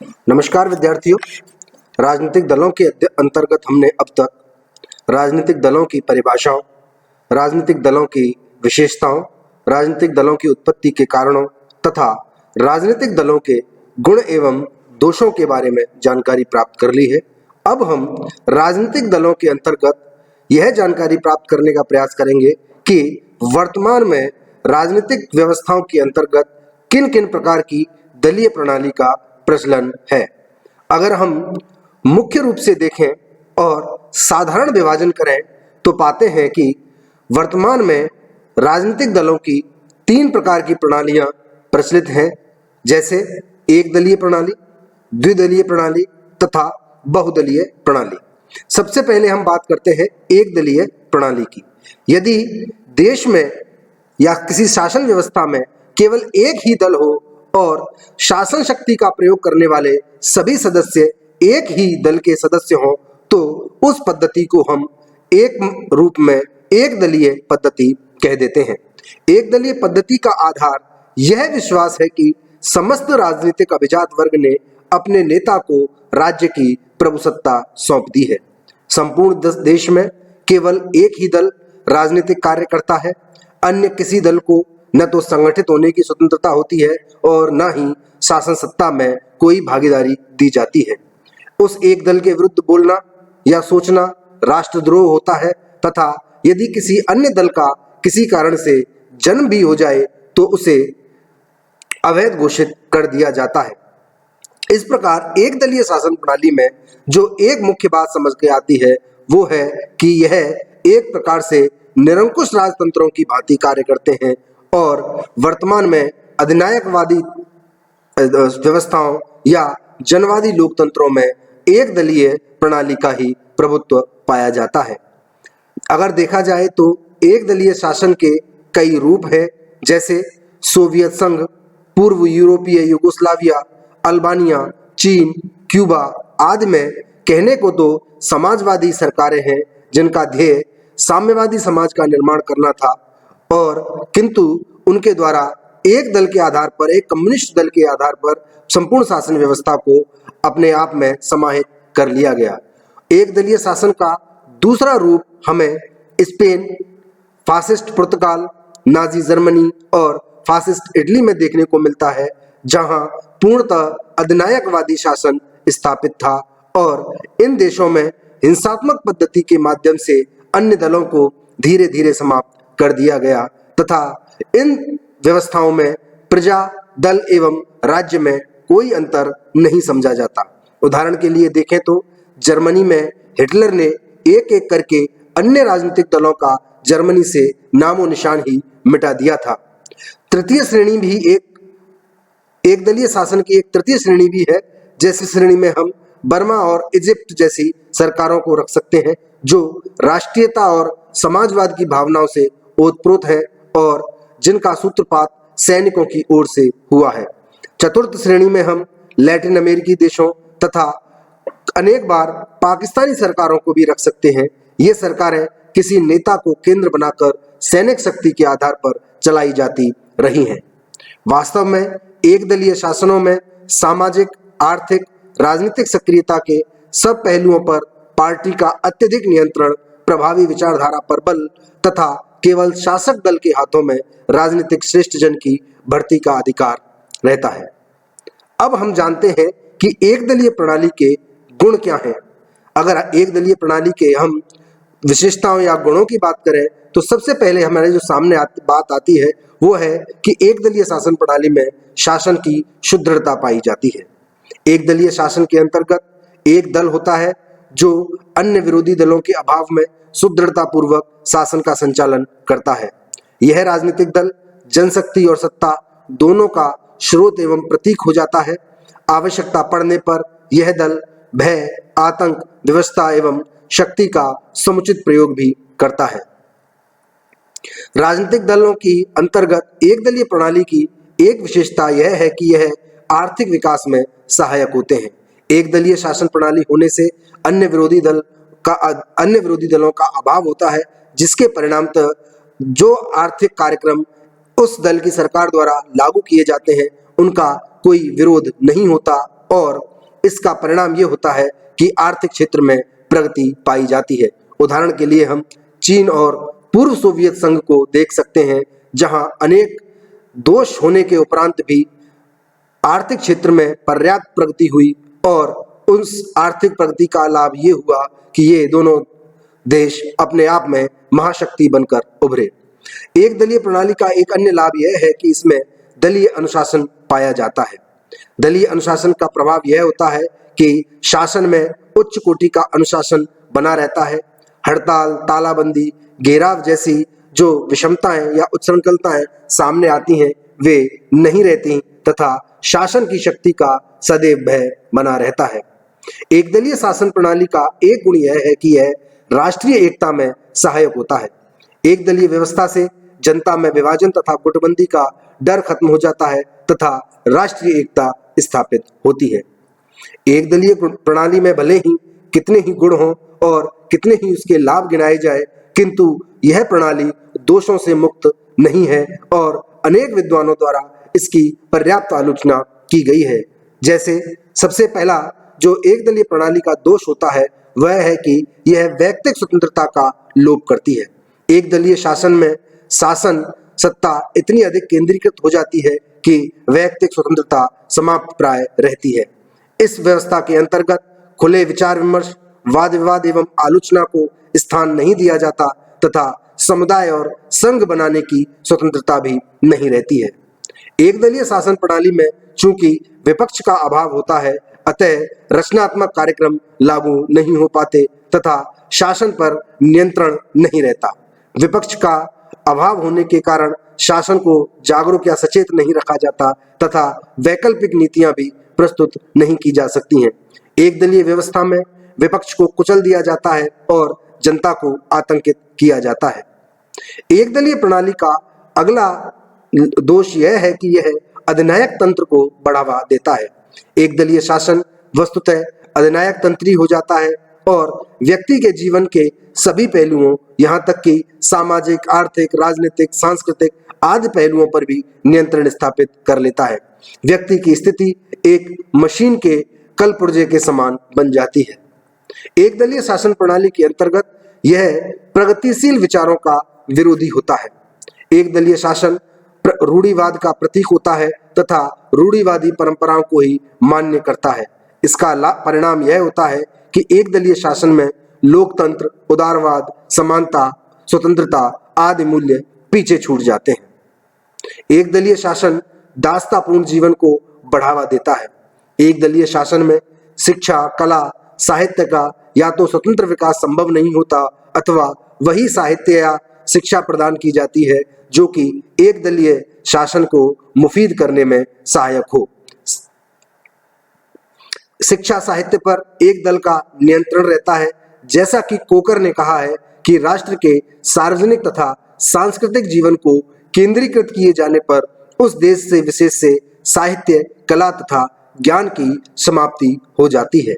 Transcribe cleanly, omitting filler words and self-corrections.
नमस्कार विद्यार्थियों। राजनीतिक दलों के अंतर्गत हमने अब तक राजनीतिक दलों की परिभाषाओं, राजनीतिक दलों की विशेषताओं, राजनीतिक दलों की उत्पत्ति के कारणों तथा राजनीतिक दलों के गुण एवं दोषों के बारे में जानकारी प्राप्त कर ली है। अब हम राजनीतिक दलों के अंतर्गत यह जानकारी प्राप्त करने का प्रयास करेंगे कि वर्तमान में राजनीतिक व्यवस्थाओं के अंतर्गत किन किन प्रकार की दलीय प्रणाली का प्रचलन है। अगर हम मुख्य रूप से देखें और साधारण विभाजन करें तो पाते हैं कि वर्तमान में राजनीतिक दलों की 3 प्रकार की प्रणालियां प्रचलित हैं, जैसे एक दलीय प्रणाली, द्विदलीय प्रणाली तथा बहुदलीय प्रणाली। सबसे पहले हम बात करते हैं एक दलीय प्रणाली की। यदि देश में या किसी शासन व्यवस्था में केवल एक ही दल हो और शासन शक्ति का प्रयोग करने वाले सभी सदस्य एक ही दल के सदस्य हों, तो उस पद्धति को हम एक रूप में एक दलीय पद्धति कह देते हैं। एक दलीय पद्धति का आधार यह विश्वास है कि समस्त राजनीतिक अभिजात वर्ग ने अपने नेता को राज्य की प्रभुसत्ता सौंप दी है। संपूर्ण देश में केवल एक ही दल राजनीतिक कार्य करता है। अन्य किसी दल को न तो संगठित होने की स्वतंत्रता होती है और न ही शासन सत्ता में कोई भागीदारी दी जाती है। उस एक दल के विरुद्ध बोलना या सोचना राष्ट्रद्रोह होता है तथा यदि किसी अन्य दल का किसी कारण से जन्म भी हो जाए तो उसे अवैध घोषित कर दिया जाता है। इस प्रकार एक दलीय शासन प्रणाली में जो एक मुख्य बात समझ के आती है वो है कि यह एक प्रकार से निरंकुश राजतंत्रों की भांति कार्य करते हैं और वर्तमान में अधिनायकवादी व्यवस्थाओं या जनवादी लोकतंत्रों में एक दलीय प्रणाली का ही प्रभुत्व पाया जाता है। अगर देखा जाए तो एक दलीय शासन के कई रूप हैं, जैसे सोवियत संघ, पूर्व यूरोपीय युगोस्लाविया, अल्बानिया, चीन, क्यूबा आदि में कहने को तो समाजवादी सरकारें हैं जिनका ध्येय साम्यवादी समाज का निर्माण करना था, और किंतु उनके द्वारा एक दल के आधार पर, एक कम्युनिस्ट दल के आधार पर संपूर्ण शासन व्यवस्था को अपने आप में समाहित कर लिया गया। एक दलीय शासन का दूसरा रूप हमें स्पेन, फासिस्ट पुर्तगाल, नाजी जर्मनी और फासिस्ट इटली में देखने को मिलता है, जहां पूर्णतः अधिनायकवादी शासन स्थापित था और इन देशों में हिंसात्मक पद्धति के माध्यम से अन्य दलों को धीरे धीरे समाप्त कर दिया गया तथा इन व्यवस्थाओं में प्रजा, दल एवं राज्य में कोई अंतर नहीं समझा जाता। उदाहरण के लिए देखें तो जर्मनी में हिटलर ने एक एक करके अन्य राजनीतिक दलों का जर्मनी से नामो निशान ही मिटा दिया था। तृतीय श्रेणी भी एक दलीय शासन की एक तृतीय श्रेणी भी है, जैसी श्रेणी में हम बर्मा और इजिप्ट जैसी सरकारों को रख सकते हैं, जो राष्ट्रीयता और समाजवाद की भावनाओं से ओतप्रोत है और जिनका सूत्रपात सैनिकों की ओर से हुआ है। चतुर्थ श्रेणी में हम लैटिन अमेरिकी देशों तथा अनेक बार पाकिस्तानी सरकारों को भी रख सकते हैं। ये सरकारें किसी नेता को केंद्र बनाकर सैनिक शक्ति के आधार पर चलाई जाती रही हैं। वास्तव में एक दलीय शासनों में सामाजिक, आर्थिक, राजनीतिक सक्रियता के सब पहलुओं पर पार्टी का अत्यधिक नियंत्रण, प्रभावी विचारधारा पर बल तथा केवल शासक दल के हाथों में राजनीतिक श्रेष्ठ जन की भर्ती का अधिकार रहता है। अब हम जानते हैं कि एक दलीय प्रणाली के गुण क्या हैं। अगर एक दलीय प्रणाली के हम विशेषताओं या गुणों की बात करें तो सबसे पहले हमारे जो सामने बात आती है वो है कि एक दलीय शासन प्रणाली में शासन की सुदृढ़ता पाई जाती है। एक दलीय शासन के अंतर्गत एक दल होता है जो अन्य विरोधी दलों के अभाव में सुदृढ़ता पूर्वक शासन का संचालन करता है। यह राजनीतिक दल जनशक्ति और सत्ता दोनों का स्रोत एवं प्रतीक हो जाता है। आवश्यकता पड़ने पर यह दल भय, आतंक, व्यवस्था एवं शक्ति का समुचित प्रयोग भी करता है। राजनीतिक दलों की अंतर्गत एक दलीय प्रणाली की एक विशेषता यह है कि यह आर्थिक विकास में सहायक होते हैं। एक दलीय शासन प्रणाली होने से अन्य विरोधी दलों का अभाव होता है, जिसके परिणामतः जो आर्थिक कार्यक्रम उस दल की सरकार द्वारा लागू किए जाते हैं उनका कोई विरोध नहीं होता और इसका परिणाम ये होता है कि आर्थिक क्षेत्र में प्रगति पाई जाती है। उदाहरण के लिए हम चीन और पूर्व सोवियत संघ को देख सकते हैं, जहां अनेक दोष होने के उपरांत भी आर्थिक क्षेत्र में पर्याप्त प्रगति हुई और उस आर्थिक प्रगति का लाभ ये हुआ कि ये दोनों देश अपने आप में महाशक्ति बनकर उभरे। एक दलीय प्रणाली का एक अन्य लाभ यह है कि इसमें दलीय अनुशासन पाया जाता है। दलीय अनुशासन का प्रभाव यह होता है कि शासन में उच्च कोटि का अनुशासन बना रहता है। हड़ताल, तालाबंदी, घेराव जैसी जो विषमताएं या उच्छृंखलताएं सामने आती हैं वे नहीं रहती तथा शासन की शक्ति का सदैव भय बना रहता है। एक दलीय शासन प्रणाली का एक गुण यह है कि यह राष्ट्रीय एकता में सहायक होता है। एक दलीय व्यवस्था से जनता में विभाजन तथा गुटबंदी का डर खत्म हो जाता है तथा राष्ट्रीय एकता स्थापित होती है। एक दलीय प्रणाली में भले ही कितने ही गुण हों और कितने ही उसके लाभ गिनाए जाए, किंतु यह प्रणाली दोषों से मुक्त नहीं है और अनेक विद्वानों द्वारा इसकी पर्याप्त आलोचना की गई है। जैसे सबसे पहला जो एक दलीय प्रणाली का दोष होता है वह है कि यह वैयक्तिक स्वतंत्रता का लोप करती है। एक दलीय शासन में शासन सत्ता इतनी अधिक केंद्रीकृत हो जाती है कि वैयक्तिक स्वतंत्रता समाप्त प्राय रहती है। इस व्यवस्था के अंतर्गत खुले विचार विमर्श, वाद विवाद एवं आलोचना को स्थान नहीं दिया जाता तथा समुदाय और संघ बनाने की स्वतंत्रता भी नहीं रहती है। एक दलीय शासन प्रणाली में चूंकि विपक्ष का अभाव होता है, अतः रचनात्मक कार्यक्रम लागू नहीं हो पाते तथा शासन पर नियंत्रण नहीं रहता। विपक्ष का अभाव होने के कारण शासन को जागरूक या सचेत नहीं रखा जाता तथा वैकल्पिक नीतियां भी प्रस्तुत नहीं की जा सकती हैं। एक दलीय व्यवस्था में विपक्ष को कुचल दिया जाता है और जनता को आतंकित किया जाता है। एक दलीय प्रणाली का अगला दोष यह है कि यह अधिनायक तंत्र को बढ़ावा देता है। एक दलीय शासन वस्तुतः अधिनायक तंत्री हो जाता है और व्यक्ति के जीवन के सभी पहलुओं, यहाँ तक कि सामाजिक, आर्थिक, राजनीतिक, सांस्कृतिक आदि पहलुओं पर भी नियंत्रण स्थापित कर लेता है। व्यक्ति की स्थिति एक मशीन के कल पुर्जे के समान बन जाती है। एक दलीय शासन प्रणाली के अंतर्गत यह प्रगतिशील विचारों का विरोधी होता है। एक दलीय शासन रूढ़िवाद का प्रतीक होता है तथा रूढ़िवादी परंपराओं को ही मान्य करता है। इसका परिणाम यह होता है कि एक दलीय शासन में लोकतंत्र, उदारवाद, समानता, स्वतंत्रता आदि मूल्य पीछे छूट जाते हैं। एक दलीय शासन दासतापूर्ण जीवन को बढ़ावा देता है। एक दलीय शासन में शिक्षा, कला, साहित्य का या तो स्वतंत्र विकास संभव नहीं होता अथवा वही साहित्य या शिक्षा प्रदान की जाती है जो कि एक दलीय शासन को मुफीद करने में सहायक हो। शिक्षा साहित्य पर एक दल का नियंत्रण रहता है। जैसा कि कोकर ने कहा है कि राष्ट्र के सार्वजनिक तथा सांस्कृतिक जीवन को केंद्रीकृत किए जाने पर उस देश से विशेष से साहित्य, कला तथा ज्ञान की समाप्ति हो जाती है।